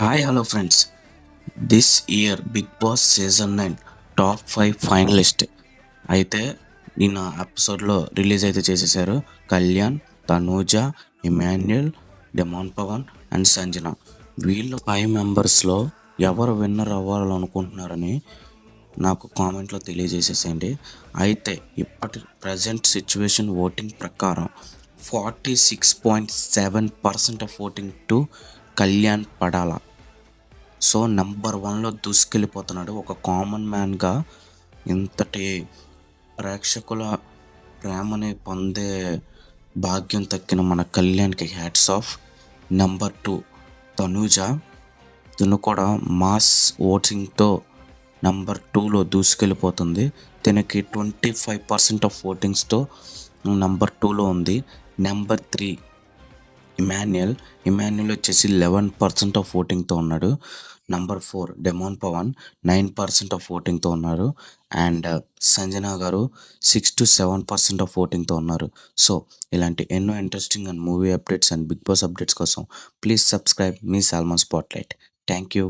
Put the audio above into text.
Hi hello friends. This year Bigg Boss season 9 top 5 finalist అయితే నిన్న ఎపిసోడ్లో release అయితే చేసేసారు. Kalyan, Tanuja, Emmanuel, Demon Pawan and Sanjana. వీళ్ళు 5 మెంబర్స్లో ఎవరు విన్నర్ అవ్వాలనుకుంటున్నారని నాకు కామెంట్లో తెలియజేసేసేయండి. అయితే ఇప్పటి ప్రజెంట్ సిచ్యువేషన్ ఓటింగ్ ప్రకారం 46.7% of voting to Kalyan Padala. So number 1లో దూసుకెళ్ళిపోతున్నాడు. ఒక కామన్ మ్యాన్గా ఇంతటి ప్రేక్షకుల ప్రేమని పొందే భాగ్యం దక్కిన మన కళ్యాణ్కి హ్యాట్స్ ఆఫ్. నెంబర్ 2 తనూజ. తను కూడా మాస్ ఓటింగ్తో నెంబర్ 2లో దూసుకెళ్ళిపోతుంది. తనకి 25% ఆఫ్ ఓటింగ్స్తో నెంబర్ 2లో ఉంది. నెంబర్ 3 ఇమాన్యుయల్ వచ్చేసి 11% ఆఫ్ ఓటింగ్తో ఉన్నాడు. నెంబర్ 4 డెమాన్ పవన్ 9% ఆఫ్ ఓటింగ్తో ఉన్నారు. అండ్ సంజన గారు 6-7% ఆఫ్ ఓటింగ్తో ఉన్నారు. సో ఇలాంటి ఎన్నో interesting and movie updates and Big Boss updates కోసం ప్లీజ్ సబ్స్క్రైబ్ మీ సాల్మన్ స్పాట్లైట్. Thank you.